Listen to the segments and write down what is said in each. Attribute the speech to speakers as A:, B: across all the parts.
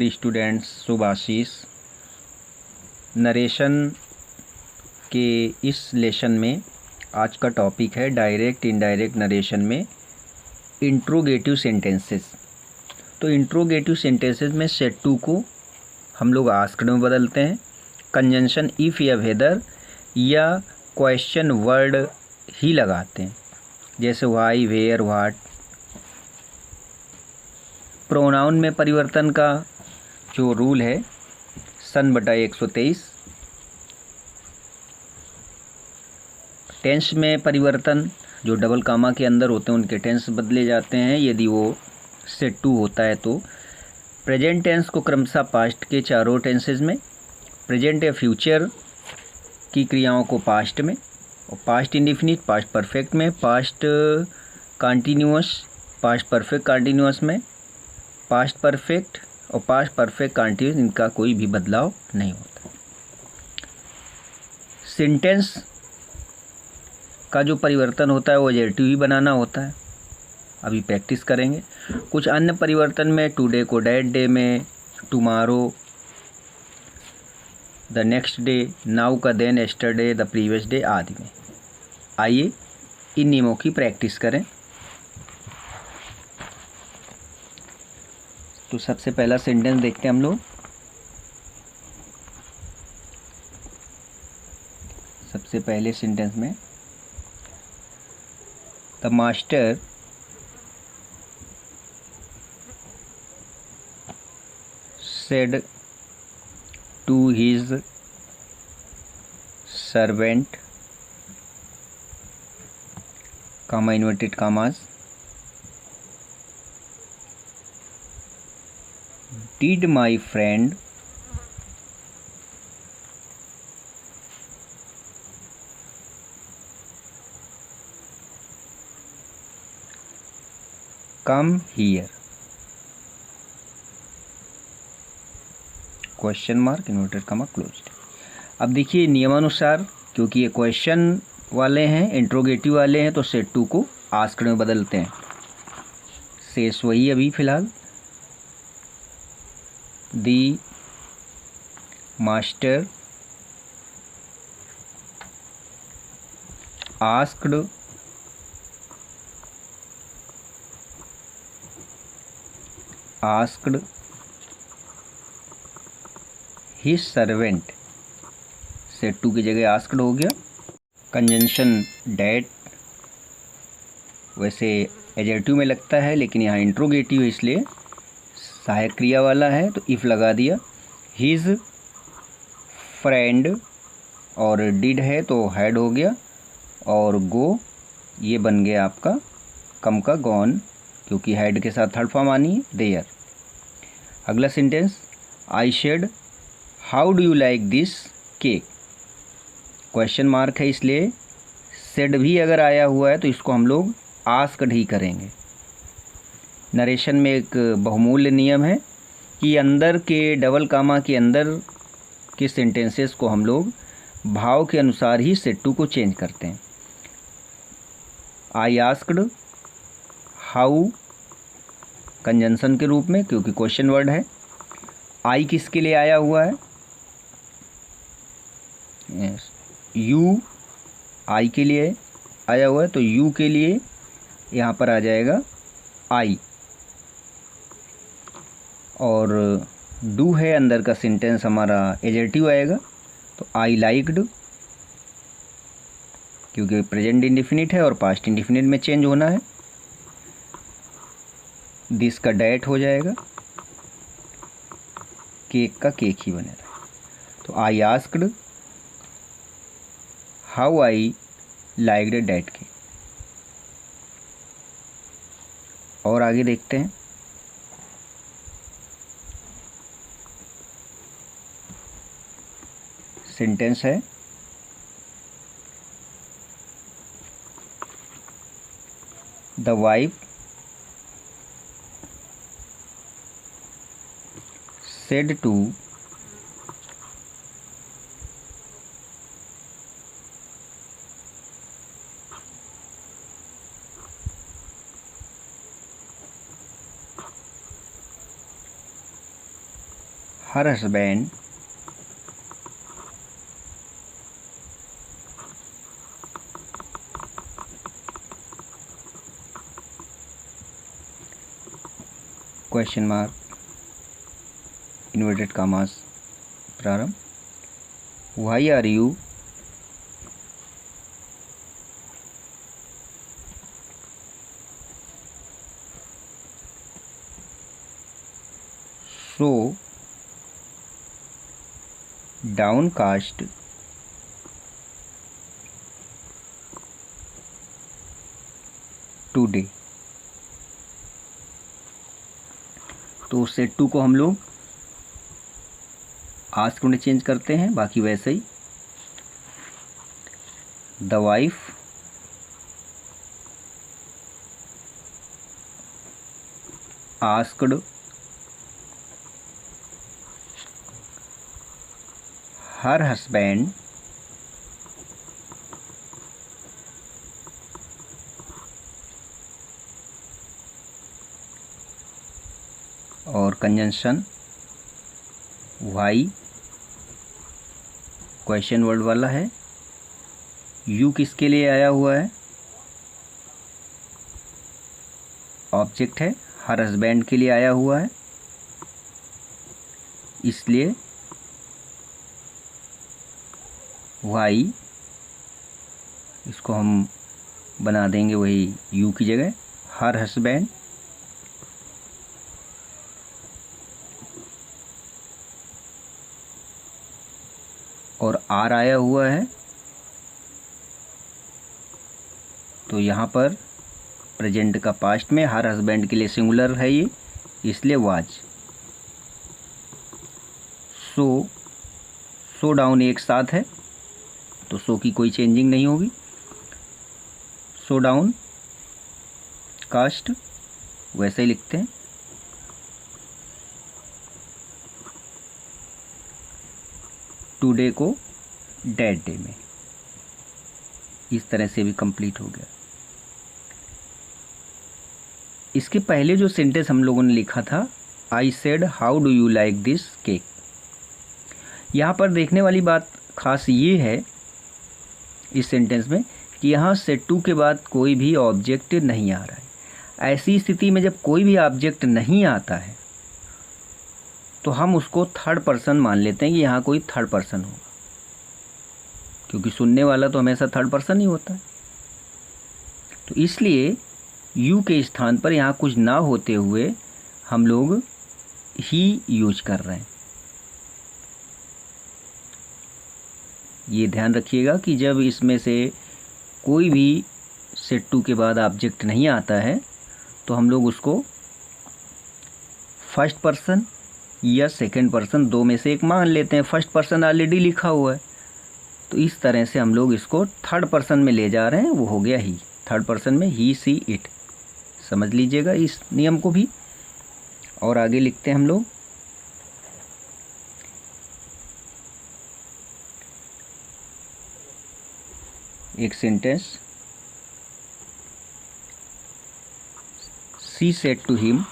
A: Dear students, शुभ आशीष। Narration के इस lesson में आज का टॉपिक है डायरेक्ट इनडायरेक्ट नरेशन में इंट्रोगेटिव सेंटेंसेस। तो इंट्रोगेटिव सेंटेंसेस में सेट टू को हम लोग आस्क्ड में बदलते हैं, कंजंक्शन इफ़ या वेदर या क्वेश्चन वर्ड ही लगाते हैं, जैसे वाई, वेयर, व्हाट। प्रोनाउन में परिवर्तन का जो रूल है सन बटा 123। टेंस में परिवर्तन जो डबल कामा के अंदर होते हैं उनके टेंस बदले जाते हैं यदि वो सेट टू होता है तो। प्रेजेंट टेंस को क्रमशः पास्ट के चारों टेंसेज में, प्रेजेंट या फ्यूचर की क्रियाओं को पास्ट में, और पास्ट इंडिफिनिट पास्ट परफेक्ट में, past continuous past perfect continuous में, पास्ट परफेक्ट और पास्ट परफेक्ट कॉन्टीन्यूअस, इनका कोई भी बदलाव नहीं होता। सेंटेंस का जो परिवर्तन होता है वो एडजेक्टिव ही बनाना होता है, अभी प्रैक्टिस करेंगे। कुछ अन्य परिवर्तन में टुडे को डैट डे में, tomorrow the next day, now का then, yesterday the previous day आदि में। आइए इन नियमों की प्रैक्टिस करें। तो सबसे पहला सेंटेंस देखते हैं हम लोग। सबसे पहले सेंटेंस में the master said to his servant, comma inverted commas, did my friend come here, question mark inverted comma closed. अब देखिए नियमानुसार क्योंकि ये क्वेश्चन वाले हैं, इंट्रोगेटिव वाले हैं, तो सेट टू को आस्क्ड में बदलते हैं। शेष वही अभी फिलहाल। The master asked his servant, said to की जगह आस्क्ड हो गया। कंजंक्शन डैट वैसे एडजेक्टिव में लगता है लेकिन यहाँ इंट्रोगेटिव है इसलिए सहायक क्रिया वाला है, तो इफ़ लगा दिया। हिज फ्रेंड और डिड है तो हैड हो गया, और गो ये बन गया आपका कम का गॉन, क्योंकि हैड के साथ थर्ड फॉर्म आनी है देयर। अगला sentence I said how do you like this cake, question mark है इसलिए सेड भी अगर आया हुआ है तो इसको हम लोग आस्क्ड ही करेंगे। नरेशन में एक बहुमूल्य नियम है कि अंदर के डबल कामा के अंदर के सेंटेंसेस को हम लोग भाव के अनुसार ही सेट टू को चेंज करते हैं। आई आस्क्ड हाउ कंजंक्शन के रूप में क्योंकि क्वेश्चन वर्ड है। आई किसके लिए आया हुआ है? यू आई के लिए आया हुआ है, तो यू के लिए यहाँ पर आ जाएगा आई। और डू है अंदर का सेंटेंस हमारा एडजेक्टिव आएगा, तो आई लाइक्ड क्योंकि प्रेजेंट इंडिफिनिट है और पास्ट इंडिफिनिट में चेंज होना है। दिस का डैट हो जाएगा, केक का केक ही बनेगा। तो I asked how I liked that cake. और आगे देखते हैं। सेंटेंस है the wife said to her husband question mark inverted commas प्रारंभ, why are you so downcast today। तो सेट टू को हम लोग आस्क में चेंज करते हैं, बाकी वैसे ही। The wife asked her husband और कंजंक्शन वाई क्वेश्चन वर्ड वाला है। यू किसके लिए आया हुआ है? ऑब्जेक्ट है, हर हस्बैंड के लिए आया हुआ है, इसलिए वाई इसको हम बना देंगे वही यू की जगह, हर हस्बैंड और आर आया हुआ है, तो यहाँ पर प्रेजेंट का पास्ट में हर हस्बैंड के लिए सिंगुलर है ये, इसलिए वाज। सो डाउन एक साथ है तो सो की कोई चेंजिंग नहीं होगी। सो डाउन कास्ट वैसे ही लिखते हैं। टुडे को डेड डे में, इस तरह से भी कंप्लीट हो गया। इसके पहले जो सेंटेंस हम लोगों ने लिखा था, I said how do you like this cake, यहाँ पर देखने वाली बात खास ये है इस सेंटेंस में कि यहाँ सेड टू के बाद कोई भी ऑब्जेक्ट नहीं आ रहा है। ऐसी स्थिति में जब कोई भी ऑब्जेक्ट नहीं आता है तो हम उसको थर्ड पर्सन मान लेते हैं कि यहाँ कोई थर्ड पर्सन होगा, क्योंकि सुनने वाला तो हमेशा थर्ड पर्सन ही होता है। तो इसलिए यू के स्थान पर यहाँ कुछ ना होते हुए हम लोग ही यूज कर रहे हैं। ये ध्यान रखिएगा कि जब इसमें से कोई भी सेट टू के बाद ऑब्जेक्ट नहीं आता है तो हम लोग उसको फर्स्ट पर्सन या सेकंड पर्सन, दो में से एक मान लेते हैं। फर्स्ट पर्सन ऑलरेडी लिखा हुआ है, तो इस तरह से हम लोग इसको थर्ड पर्सन में ले जा रहे हैं, वो हो गया ही। थर्ड पर्सन में ही, सी, इट, समझ लीजिएगा इस नियम को भी। और आगे लिखते हैं हम लोग, एक sentence, she said to him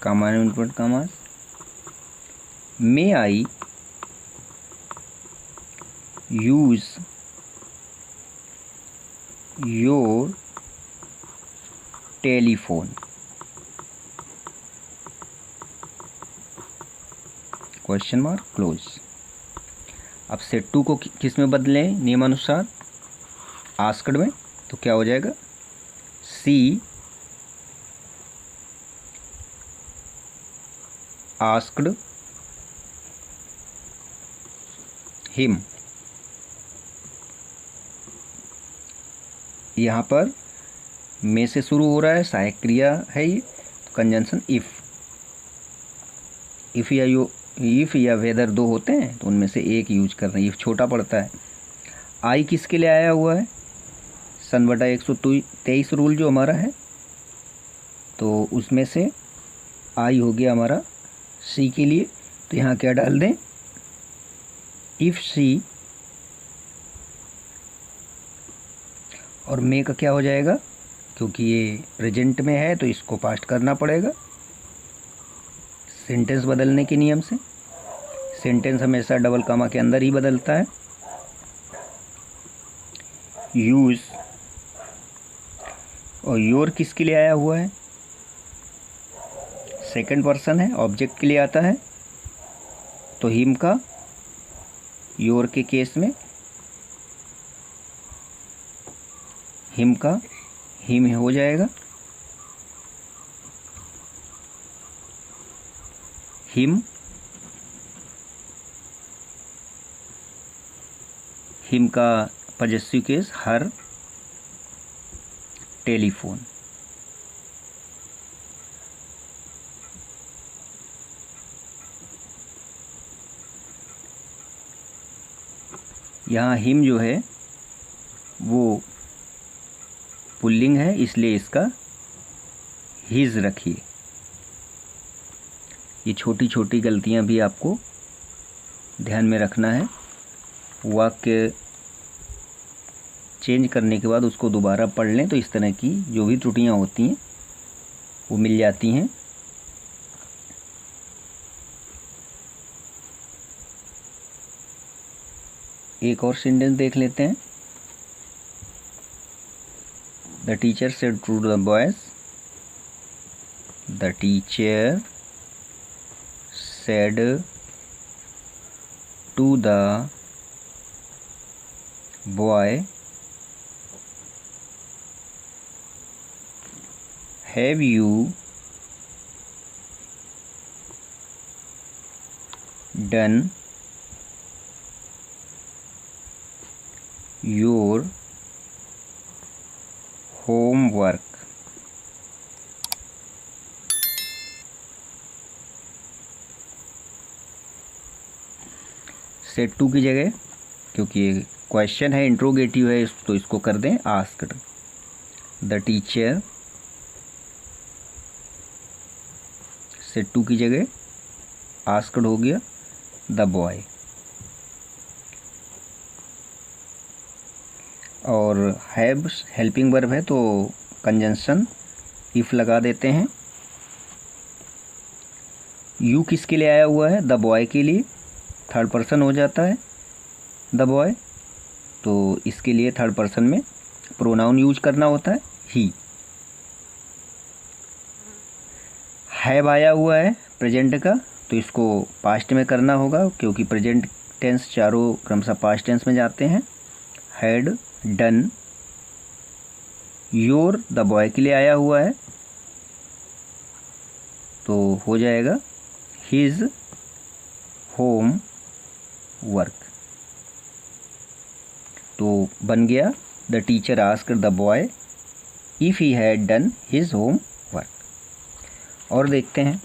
A: comma and input commas, may I use your telephone, question mark close. अब सेट टू को किस में बदलें नियमानुसार? आस्क्ड में, तो क्या हो जाएगा? सी आस्क्ड हिम। यहाँ पर में से शुरू हो रहा है, सहायक क्रिया है ये, तो कंजंक्शन इफ या वेदर दो होते हैं तो उनमें से एक यूज कर रहे हैं, इफ छोटा पड़ता है। आई किसके लिए आया हुआ है? सन बटा 123 रूल जो हमारा है, तो उसमें से आई हो गया हमारा सी के लिए, तो यहाँ क्या डाल दें? इफ सी, और मे का क्या हो जाएगा? क्योंकि ये प्रेजेंट में है तो इसको पास्ट करना पड़ेगा सेंटेंस बदलने के नियम से। सेंटेंस हमेशा डबल कॉमा के अंदर ही बदलता है। यूज़ और योर किसके लिए आया हुआ है? सेकंड पर्सन है, ऑब्जेक्ट के लिए आता है। तो हिम का योर के केस में हिम का हिम हो जाएगा। हिम हिम का पॉजेसिव केस हर टेलीफोन। यहाँ हिम जो है वो पुल्लिंग है, इसलिए इसका हिज रखिए। ये छोटी छोटी गलतियाँ भी आपको ध्यान में रखना है। वाक्य चेंज करने के बाद उसको दोबारा पढ़ लें तो इस तरह की जो भी त्रुटियाँ होती हैं वो मिल जाती हैं। एक और सेंटेंस देख लेते हैं। The teacher said to the boys, the teacher said to the boy, have you done your homework? Said to की जगह, क्योंकि ये क्वेश्चन है, इंट्रोगेटिव है, तो इसको कर दें asked. The teacher said to की जगह आस्क्ड हो गया द बॉय। और हैव हेल्पिंग वर्ब है तो कंजंक्शन इफ लगा देते हैं। यू किसके लिए आया हुआ है? द बॉय के लिए, थर्ड पर्सन हो जाता है द बॉय, तो इसके लिए थर्ड पर्सन में प्रोनाउन यूज करना होता है ही। हैव आया हुआ है प्रेजेंट का, तो इसको पास्ट में करना होगा, क्योंकि प्रेजेंट टेंस चारों क्रमशः पास्ट टेंस में जाते हैं। Had done. Your the boy के लिए आया हुआ है तो हो जाएगा हिज होम वर्क। तो बन गया the teacher asked the boy if he had done his homework. और देखते हैं।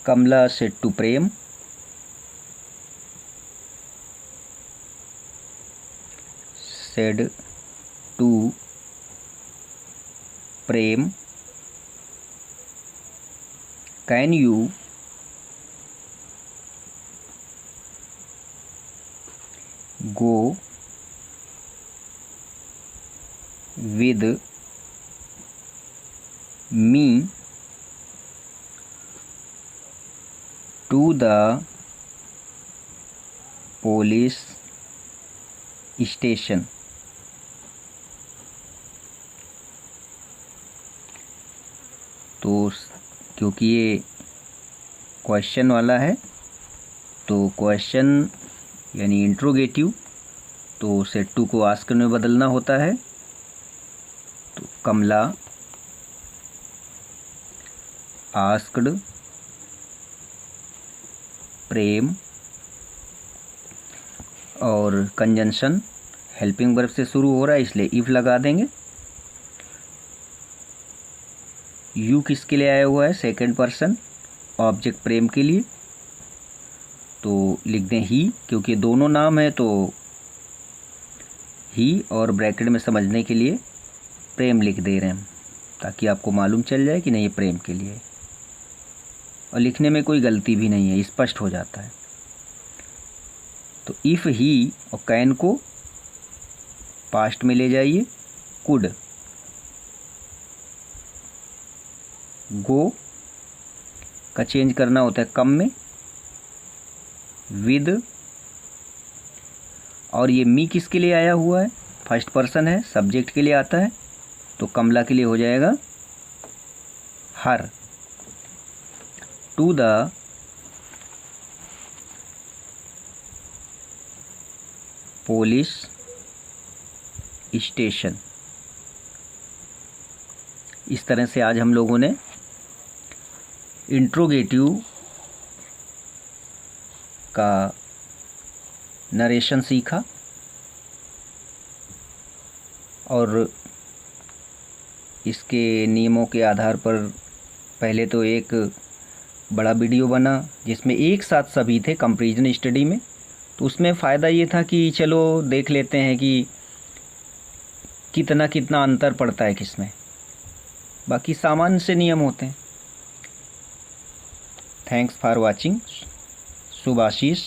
A: Kamala said to Prem, said to Prem, can you go with me to the police station? तो क्योंकि ये क्वेश्चन वाला है तो क्वेश्चन यानी इंट्रोगेटिव, तो सेट टू को आस्क्ड में बदलना होता है। तो कमला आस्क्ड प्रेम, और कंजंक्शन हेल्पिंग वर्ब से शुरू हो रहा है इसलिए इफ लगा देंगे। यू किसके लिए आया हुआ है? सेकंड पर्सन, ऑब्जेक्ट प्रेम के लिए, तो लिख दें ही, क्योंकि दोनों नाम है तो ही, और ब्रैकेट में समझने के लिए प्रेम लिख दे रहे हैं ताकि आपको मालूम चल जाए कि नहीं ये प्रेम के लिए है। और लिखने में कोई गलती भी नहीं है, स्पष्ट हो जाता है। तो इफ़ ही और कैन को पास्ट में ले जाइए, कुड, गो का चेंज करना होता है कम में, विद, और ये मी किसके लिए आया हुआ है, फर्स्ट पर्सन है, सब्जेक्ट के लिए आता है, तो कमला के लिए हो जाएगा her. To the police station. इस तरह से आज हम लोगों ने इंट्रोगेटिव का नरेशन सीखा और इसके नियमों के आधार पर पहले तो एक बड़ा वीडियो बना जिसमें एक साथ सभी थे कंपैरिजन स्टडी में। तो उसमें फ़ायदा ये था कि चलो देख लेते हैं कि कितना कितना अंतर पड़ता है किसमें, बाकी सामान्य से नियम होते हैं। Thanks for watching. Shubh Ashish.